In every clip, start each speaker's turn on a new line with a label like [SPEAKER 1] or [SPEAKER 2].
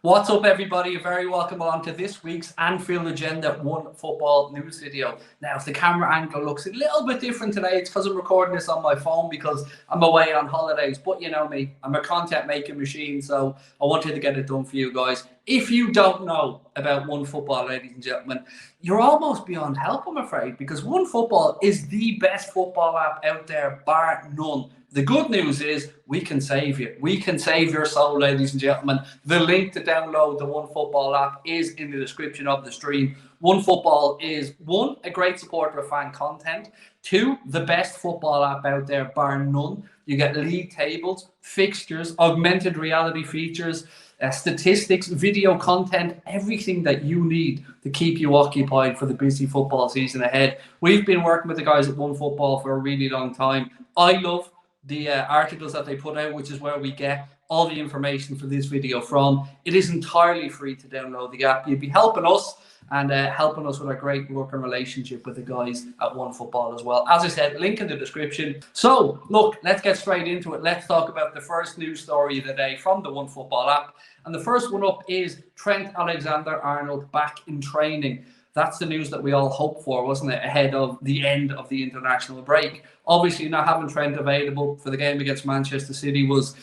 [SPEAKER 1] What's up, everybody? You're very welcome on to this week's Anfield Agenda One Football news video. Now, if the camera angle looks a little bit different today, it's because I'm recording this on my phone because I'm away on holidays. But you know me, I'm a content making machine, so I wanted to get it done for you guys. If you don't know about One Football, ladies and gentlemen, you're almost beyond help, I'm afraid, because One Football is the best football app out there, bar none. The good news is we can save you. We can save your soul, ladies and gentlemen. The link to download the One Football app is in the description of the stream. One Football is, one, a great supporter of fan content. Two, the best football app out there, bar none. You get league tables, fixtures, augmented reality features, statistics, video content, everything that you need to keep you occupied for the busy football season ahead. We've been working with the guys at One Football for a really long time. I love the articles that they put out, which is where we get all the information for this video from. It is entirely free to download the app. You'd be helping us and helping us with our great working relationship with the guys at One Football as well. As I said, link in the description. So, look, let's get straight into it. Let's talk about the first news story of the day from the One Football app. And the first one up is Trent Alexander-Arnold back in training. That's the news that we all hoped for, wasn't it, ahead of the end of the international break. Obviously, not having Trent available for the game against Manchester City was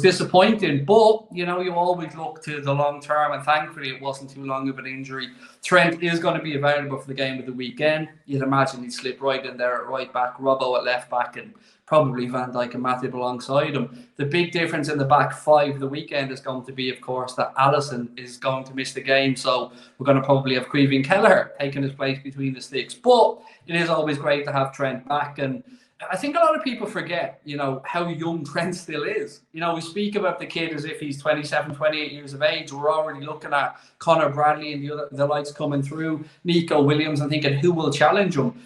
[SPEAKER 1] disappointing, but, you know, you always look to the long term, and thankfully it wasn't too long of an injury. Trent is going to be available for the game of the weekend. You'd imagine he'd slip right in there at right back, Robbo at left back, and probably Van Dijk and Matip alongside him. The big difference in the back five of the weekend is going to be, of course, that Alisson is going to miss the game. So we're going to probably have Creevin Kelleher taking his place between the sticks. But it is always great to have Trent back. And I think a lot of people forget, you know, how young Trent still is. You know, we speak about the kid as if he's 27, 28 years of age. We're already looking at Connor Bradley and the likes coming through, Nico Williams, and thinking who will challenge him.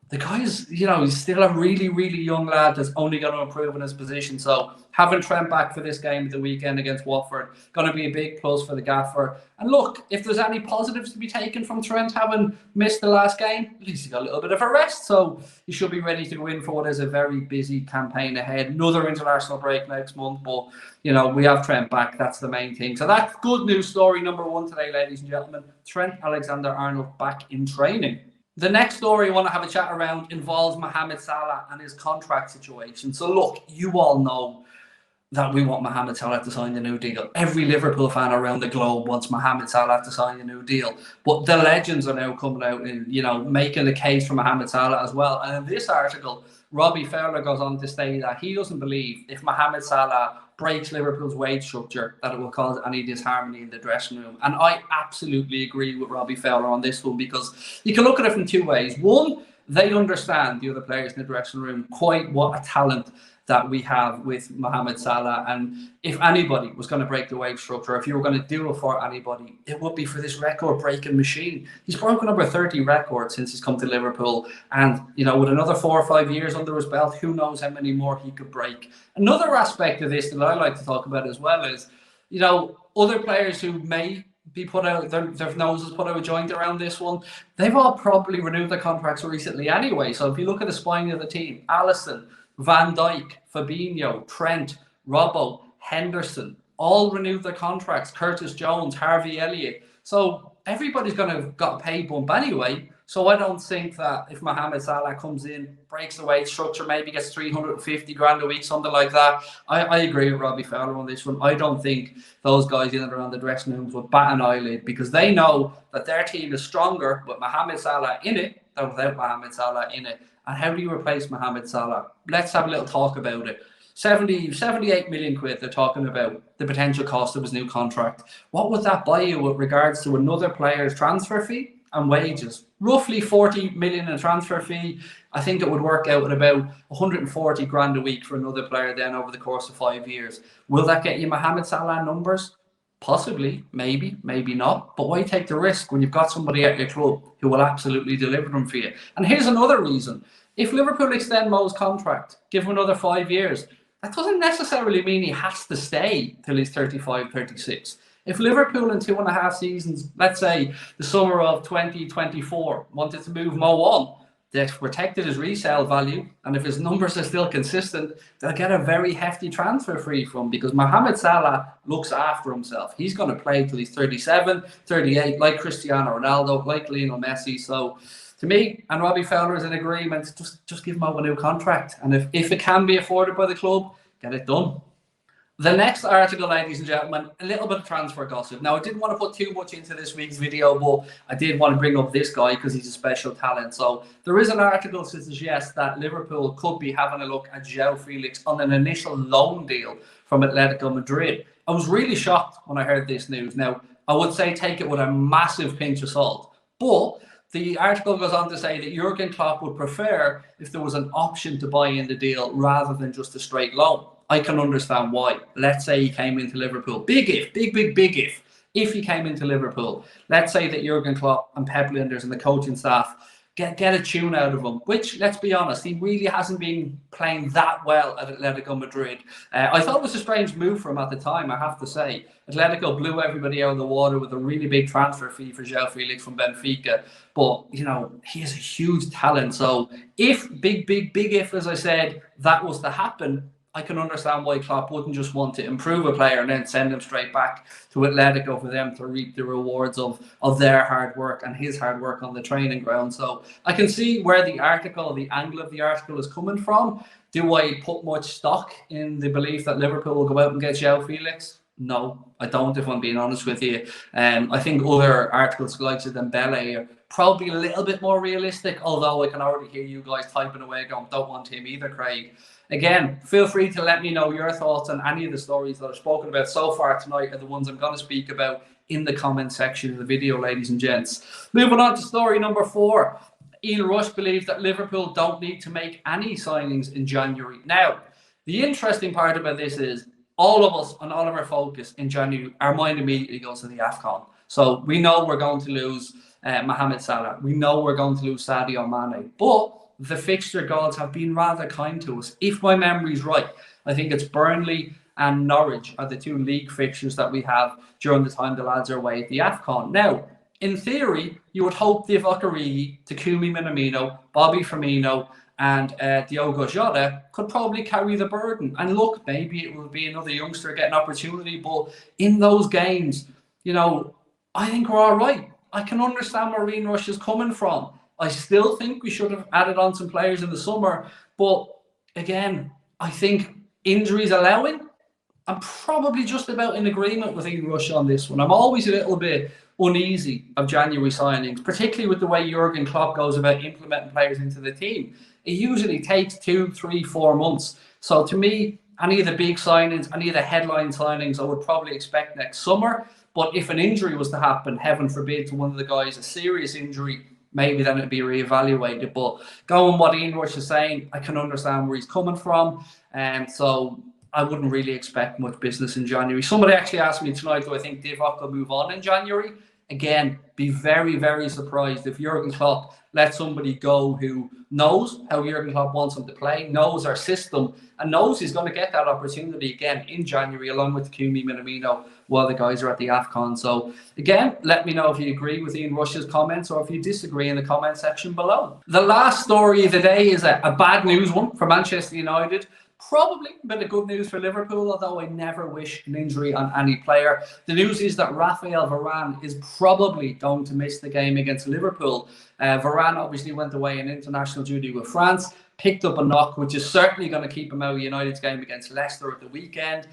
[SPEAKER 1] The guy's, you know, he's still a really, really young lad that's only going to improve in his position. So having Trent back for this game of the weekend against Watford, going to be a big plus for the gaffer. And look, if there's any positives to be taken from Trent having missed the last game, at least he got a little bit of a rest. So he should be ready to go in for what is a very busy campaign ahead. Another international break next month. But, you know, we have Trent back. That's the main thing. So that's good news story number one today, ladies and gentlemen. Trent Alexander-Arnold back in training. The next story I want to have a chat around involves Mohamed Salah and his contract situation. So look, you all know that we want Mohamed Salah to sign a new deal. Every Liverpool fan around the globe wants Mohamed Salah to sign a new deal. But the legends are now coming out and, you know, making the case for Mohamed Salah as well. And in this article, Robbie Fowler goes on to say that he doesn't believe if Mohamed Salah breaks Liverpool's wage structure that it will cause any disharmony in the dressing room. And I absolutely agree with Robbie Fowler on this one, because you can look at it from two ways. One, they understand, the other players in the dressing room, quite what a talent that we have with Mohamed Salah. And if anybody was going to break the wage structure, if you were going to do it for anybody, it would be for this record-breaking machine. He's broken over 30 records since he's come to Liverpool. And, you know, with another 4 or 5 years under his belt, who knows how many more he could break. Another aspect of this that I like to talk about as well is, you know, other players who may be put out, their noses put out a joint around this one, they've all probably renewed their contracts recently anyway. So if you look at the spine of the team, Alisson, Van Dijk, Fabinho, Trent, Robbo, Henderson, all renewed their contracts. Curtis Jones, Harvey Elliott. So everybody's going to have got a pay bump anyway. So I don't think that if Mohamed Salah comes in, breaks the wage structure, maybe gets 350 grand a week, something like that. I agree with Robbie Fowler on this one. I don't think those guys in and around the dressing rooms would bat an eyelid, because they know that their team is stronger with Mohamed Salah in it than without Mohamed Salah in it. And how do you replace Mohamed Salah? Let's have a little talk about it. 78 million quid, they're talking about the potential cost of his new contract. What would that buy you with regards to another player's transfer fee and wages? Roughly 40 million in transfer fee. I think it would work out at about 140 grand a week for another player then over the course of 5 years. Will that get you Mohamed Salah numbers? Possibly, maybe, maybe not. But why take the risk when you've got somebody at your club who will absolutely deliver them for you? And here's another reason. If Liverpool extend Mo's contract, give him another 5 years, that doesn't necessarily mean he has to stay till he's 35, 36. If Liverpool in 2.5 seasons, let's say the summer of 2024, wanted to move Mo on, They've protected his resale value, and if his numbers are still consistent, they'll get a very hefty transfer fee from him, because Mohamed Salah looks after himself. He's going to play till he's 37, 38, like Cristiano Ronaldo, like Lionel Messi. So to me, and Robbie Fowler is in agreement, just give him out a new contract. And if it can be afforded by the club, get it done. The next article, ladies and gentlemen, a little bit of transfer gossip. Now, I didn't want to put too much into this week's video, but I did want to bring up this guy because he's a special talent. So there is an article to suggest that Liverpool could be having a look at Joao Felix on an initial loan deal from Atletico Madrid. I was really shocked when I heard this news. Now, I would say take it with a massive pinch of salt, but the article goes on to say that Jurgen Klopp would prefer if there was an option to buy in the deal rather than just a straight loan. I can understand why. Let's say he came into Liverpool. Big if. If he came into Liverpool, let's say that Jurgen Klopp and Pep Linders and the coaching staff get a tune out of him, which, let's be honest, he really hasn't been playing that well at Atletico Madrid. I thought it was a strange move for him at the time, I have to say. Atletico blew everybody out of the water with a really big transfer fee for Joao Felix from Benfica. But, you know, he is a huge talent. So if, big if, as I said, that was to happen, I can understand why Klopp wouldn't just want to improve a player and then send him straight back to Atletico for them to reap the rewards of their hard work and his hard work on the training ground. So I can see where the angle of the article is coming from. Do I put much stock in the belief that Liverpool will go out and get Joao Felix? No, I don't, if I'm being honest with you. I think other articles like Dembele are probably a little bit more realistic, although I can already hear you guys typing away going, don't want him either, Craig. Again, feel free to let me know your thoughts on any of the stories that I've spoken about so far tonight, are the ones I'm going to speak about in the comment section of the video, ladies and gents. Moving on to story number 4. Ian Rush believes that Liverpool don't need to make any signings in January. Now, the interesting part about this is all of us and all of our focus in January, our mind immediately goes to the AFCON. So we know we're going to lose Mohamed Salah. We know we're going to lose Sadio Mane. But the fixture gods have been rather kind to us. If my memory is right, I think it's Burnley and Norwich are the 2 league fixtures that we have during the time the lads are away at the AFCON. Now, in theory, you would hope Divock Origi, Takumi Minamino, Bobby Firmino and Diogo Jota could probably carry the burden. And look, maybe it will be another youngster get an opportunity, but in those games, you know, I think we're all right. I can understand where Ian Rush is coming from. I still think we should have added on some players in the summer. But again, I think injuries allowing, I'm probably just about in agreement with Ian Rush on this one. I'm always a little bit uneasy of January signings, particularly with the way Jurgen Klopp goes about implementing players into the team. It usually takes 2, 3, 4 months. So to me, any of the big signings, any of the headline signings, I would probably expect next summer. But if an injury was to happen, heaven forbid, to one of the guys, a serious injury, maybe then it'd be reevaluated. But going what Ian Rush is saying, I can understand where he's coming from. And so I wouldn't really expect much business in January. Somebody actually asked me tonight, do I think Divock will move on in January? Again, be very, very surprised if Jurgen Klopp lets somebody go who knows how Jurgen Klopp wants him to play, knows our system, and knows he's going to get that opportunity again in January, along with Takumi Minamino, while the guys are at the AFCON. So again, let me know if you agree with Ian Rush's comments or if you disagree in the comment section below. The last story of the day is a bad news one for Manchester United. Probably a bit of good news for Liverpool, although I never wish an injury on any player. The news is that Raphael Varane is probably going to miss the game against Liverpool. Varane obviously went away on international duty with France, picked up a knock, which is certainly going to keep him out of United's game against Leicester at the weekend.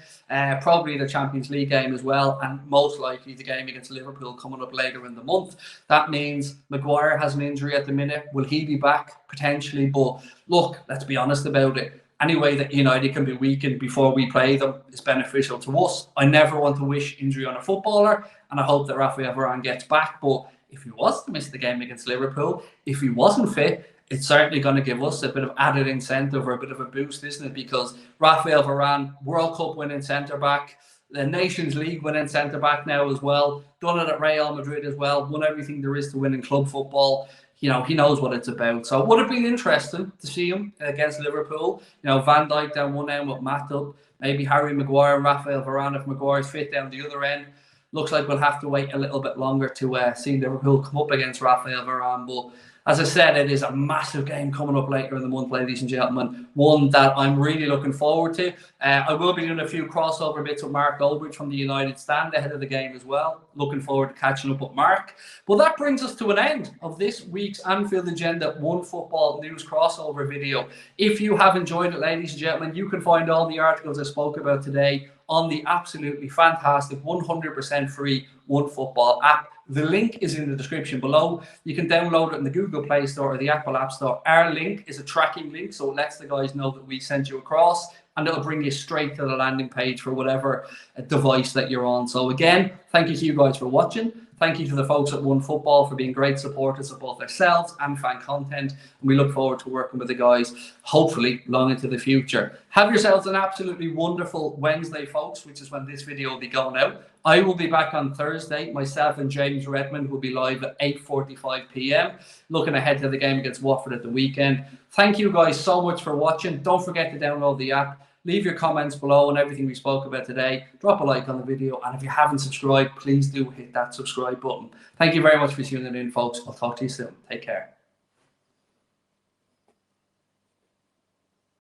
[SPEAKER 1] Probably the Champions League game as well, and most likely the game against Liverpool coming up later in the month. That means Maguire has an injury at the minute. Will he be back? Potentially. But look, let's be honest about it. Any way that United can be weakened before we play them is beneficial to us. I never want to wish injury on a footballer, and I hope that Raphael Varane gets back. But if he was to miss the game against Liverpool, if he wasn't fit, it's certainly going to give us a bit of added incentive or a bit of a boost, isn't it? Because Raphael Varane, World Cup winning centre-back, the Nations League winning centre-back now as well, done it at Real Madrid as well, won everything there is to win in club football. You know, he knows what it's about. So it would have been interesting to see him against Liverpool. You know, Van Dijk down one end with Matip, maybe Harry Maguire and Raphael Varane if Maguire's fit down the other end. Looks like we'll have to wait a little bit longer to see Liverpool come up against Raphael Varane. But As I said, it is a massive game coming up later in the month, ladies and gentlemen. One that I'm really looking forward to. I will be doing a few crossover bits with Mark Goldbridge from the United Stand ahead of the game as well. Looking forward to catching up with Mark. Well, that brings us to an end of this week's Anfield Agenda One Football News crossover video. If you have enjoyed it, ladies and gentlemen, you can find all the articles I spoke about today on the absolutely fantastic 100% free One Football app. The link is in the description below. You can download it in the Google Play Store or the Apple App Store. Our link is a tracking link, so it lets the guys know that we sent you across, and it'll bring you straight to the landing page for whatever device that you're on. So again, thank you to you guys for watching. Thank you to the folks at One Football for being great supporters of both ourselves and fan content. And we look forward to working with the guys, hopefully, long into the future. Have yourselves an absolutely wonderful Wednesday, folks, which is when this video will be going out. I will be back on Thursday. Myself and James Redmond will be live at 8:45 p.m. looking ahead to the game against Watford at the weekend. Thank you guys so much for watching. Don't forget to download the app. Leave your comments below on everything we spoke about today. Drop a like on the video. And if you haven't subscribed, please do hit that subscribe button. Thank you very much for tuning in, folks. I'll talk to you soon. Take care.